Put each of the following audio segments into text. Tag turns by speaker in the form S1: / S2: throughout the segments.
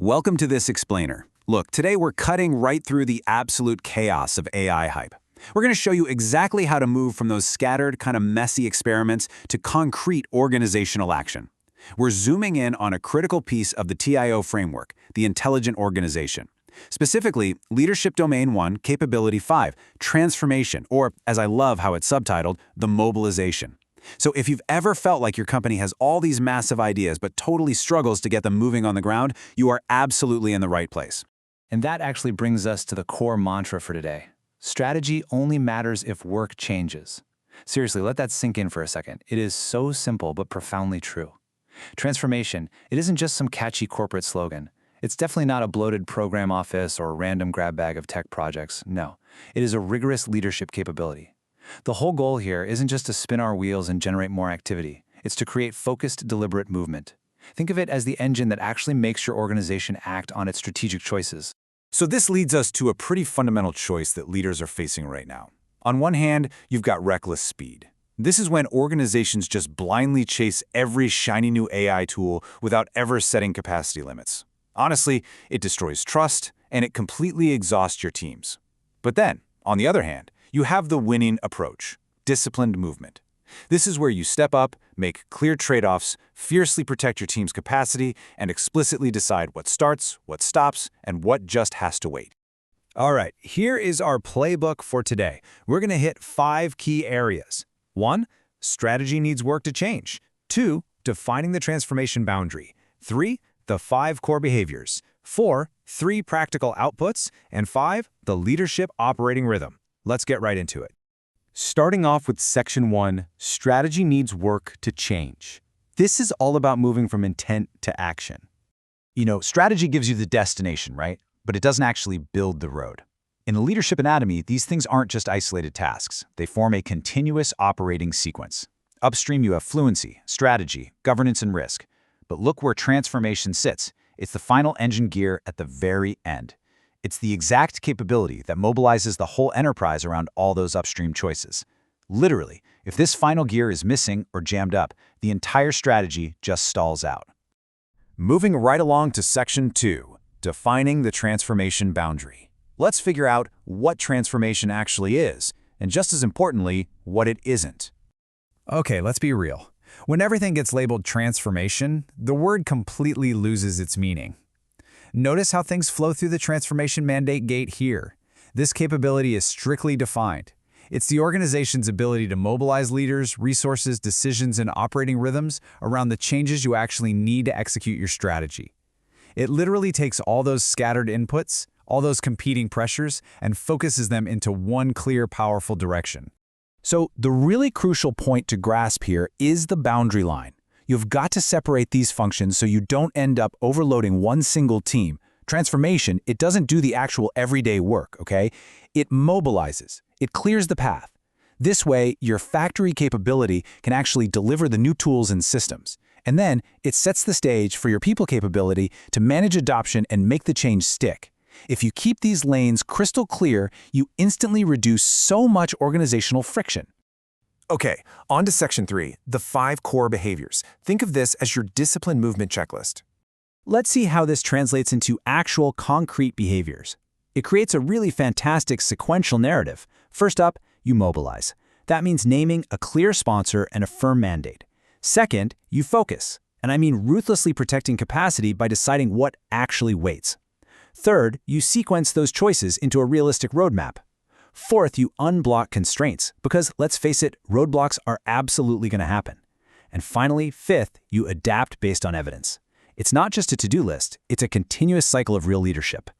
S1: Welcome to this explainer. Look, today we're cutting right through the absolute chaos of AI hype. We're going to show you exactly how to move from those scattered, kind of messy experiments to concrete organizational action. We're zooming in on a critical piece of the TIO framework, the intelligent organization. Specifically, Leadership Domain 1, Capability 5, Transfromation, or, as I love how it's subtitled, the mobilization. So if you've ever felt like your company has all these massive ideas but totally struggles to get them moving on the ground, you are absolutely in the right place.
S2: And that actually brings us to the core mantra for today. Strategy only matters if work changes. Seriously, let that sink in for a second. It is so simple but profoundly true. Transformation, it isn't just some catchy corporate slogan. It's definitely not a bloated program office or a random grab bag of tech projects. No, it is a rigorous leadership capability. The whole goal here isn't just to spin our wheels and generate more activity. It's to create focused, deliberate movement. Think of it as the engine that actually makes your organization act on its strategic choices.
S1: So this leads us to a pretty fundamental choice that leaders are facing right now. On one hand, you've got reckless speed. This is when organizations just blindly chase every shiny new AI tool without ever setting capacity limits. Honestly, it destroys trust, and it completely exhausts your teams. But then, on the other hand, you have the winning approach, disciplined movement. This is where you step up, make clear trade-offs, fiercely protect your team's capacity, and explicitly decide what starts, what stops, and what just has to wait.
S3: All right, here is our playbook for today. We're going to hit 5 key areas. 1, strategy needs work to change. 2, defining the transformation boundary. 3, the 5 core behaviors. 4, 3 practical outputs. And 5, the leadership operating rhythm. Let's get right into it. Starting off with Section 1, strategy needs work to change. This is all about moving from intent to action. You know, strategy gives you the destination, right? But it doesn't actually build the road. In the leadership anatomy, these things aren't just isolated tasks. They form a continuous operating sequence. Upstream, you have fluency, strategy, governance, and risk. But look where transformation sits. It's the final engine gear at the very end. It's the exact capability that mobilizes the whole enterprise around all those upstream choices. Literally, if this final gear is missing or jammed up, the entire strategy just stalls out. Moving right along to Section 2, defining the transformation boundary. Let's figure out what transformation actually is, and just as importantly, what it isn't. Okay, let's be real. When everything gets labeled transformation, the word completely loses its meaning. Notice how things flow through the transformation mandate gate here. This capability is strictly defined. It's the organization's ability to mobilize leaders, resources, decisions, and operating rhythms around the changes you actually need to execute your strategy. It literally takes all those scattered inputs, all those competing pressures, and focuses them into one clear, powerful direction. So the really crucial point to grasp here is the boundary line. You've got to separate these functions so you don't end up overloading one single team. Transformation, it doesn't do the actual everyday work, okay? It mobilizes. It clears the path. This way, your factory capability can actually deliver the new tools and systems. And then, it sets the stage for your people capability to manage adoption and make the change stick. If you keep these lanes crystal clear, you instantly reduce so much organizational friction.
S4: Okay, on to Section 3, the 5 core behaviors. Think of this as your discipline movement checklist.
S3: Let's see how this translates into actual concrete behaviors. It creates a really fantastic sequential narrative. First up, you mobilize. That means naming a clear sponsor and a firm mandate. Second, you focus, and I mean ruthlessly protecting capacity by deciding what actually waits. Third, you sequence those choices into a realistic roadmap. Fourth, you unblock constraints, because let's face it, roadblocks are absolutely going to happen. And finally, fifth, you adapt based on evidence. It's not just a to-do list, it's a continuous cycle of real leadership.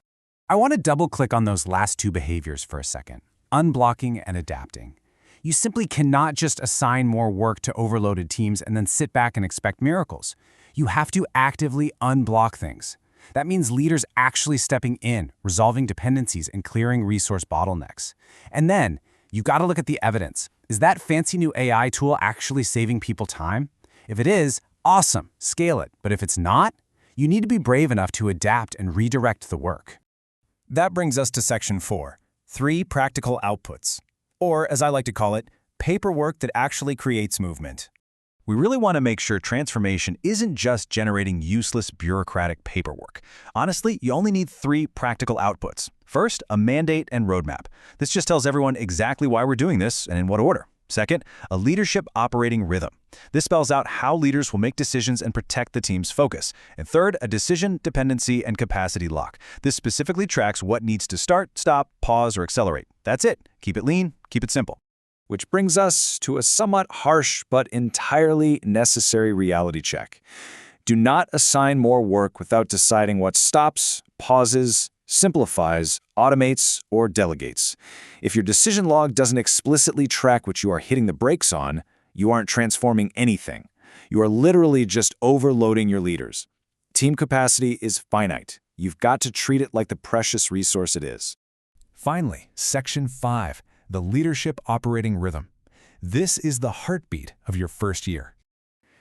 S5: I want to double-click on those last 2 behaviors for a second, unblocking and adapting. You simply cannot just assign more work to overloaded teams and then sit back and expect miracles. You have to actively unblock things. That means leaders actually stepping in, resolving dependencies, and clearing resource bottlenecks. And then, you've got to look at the evidence. Is that fancy new AI tool actually saving people time? If it is, awesome, scale it. But if it's not, you need to be brave enough to adapt and redirect the work.
S3: That brings us to Section 4, 3 practical outputs. Or, as I like to call it, paperwork that actually creates movement. We really want to make sure transformation isn't just generating useless bureaucratic paperwork. Honestly, you only need 3 practical outputs. First, a mandate and roadmap. This just tells everyone exactly why we're doing this and in what order. Second, a leadership operating rhythm. This spells out how leaders will make decisions and protect the team's focus. And third, a decision, dependency, and capacity lock. This specifically tracks what needs to start, stop, pause, or accelerate. That's it. Keep it lean, keep it simple.
S6: Which brings us to a somewhat harsh but entirely necessary reality check. Do not assign more work without deciding what stops, pauses, simplifies, automates, or delegates. If your decision log doesn't explicitly track what you are hitting the brakes on, you aren't transforming anything. You are literally just overloading your leaders. Team capacity is finite. You've got to treat it like the precious resource it is.
S3: Finally, Section 5, the leadership operating rhythm. This is the heartbeat of your first year.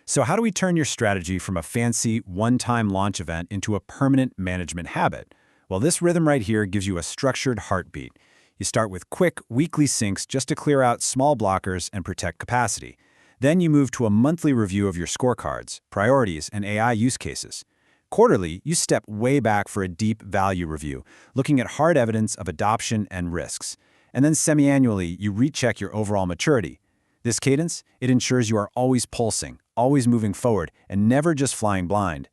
S3: So how do we turn your strategy from a fancy one-time launch event into a permanent management habit? Well, this rhythm right here gives you a structured heartbeat. You start with quick, weekly syncs just to clear out small blockers and protect capacity. Then you move to a monthly review of your scorecards, priorities, and AI use cases. Quarterly, you step way back for a deep value review, looking at hard evidence of adoption and risks. And then semi-annually, you recheck your overall maturity. This cadence, it ensures you are always pulsing, always moving forward, and never just flying blind.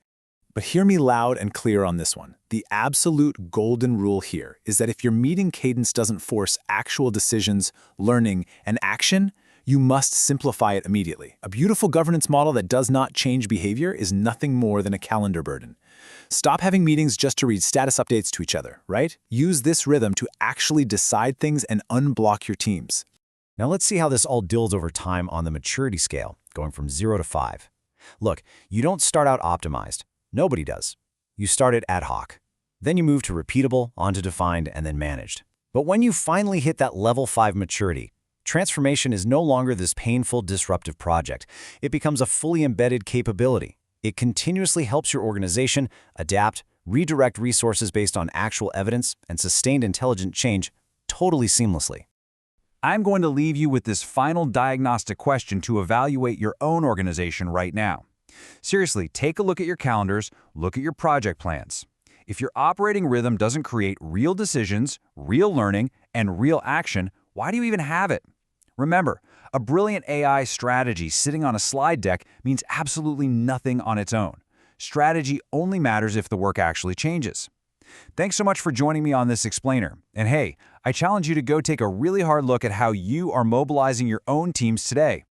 S6: But hear me loud and clear on this one. The absolute golden rule here is that if your meeting cadence doesn't force actual decisions, learning, and action, you must simplify it immediately. A beautiful governance model that does not change behavior is nothing more than a calendar burden. Stop having meetings just to read status updates to each other, right? Use this rhythm to actually decide things and unblock your teams.
S3: Now let's see how this all dills over time on the maturity scale, going from 0 to 5. Look, you don't start out optimized. Nobody does. You start it ad hoc. Then you move to repeatable, onto defined, and then managed. But when you finally hit that level 5 maturity, transformation is no longer this painful, disruptive project. It becomes a fully embedded capability. It continuously helps your organization adapt, redirect resources based on actual evidence, and sustained intelligent change totally seamlessly. I'm going to leave you with this final diagnostic question to evaluate your own organization right now. Seriously, take a look at your calendars, look at your project plans. If your operating rhythm doesn't create real decisions, real learning, and real action, why do you even have it? Remember, a brilliant AI strategy sitting on a slide deck means absolutely nothing on its own. Strategy only matters if the work actually changes. Thanks so much for joining me on this explainer. And hey, I challenge you to go take a really hard look at how you are mobilizing your own teams today.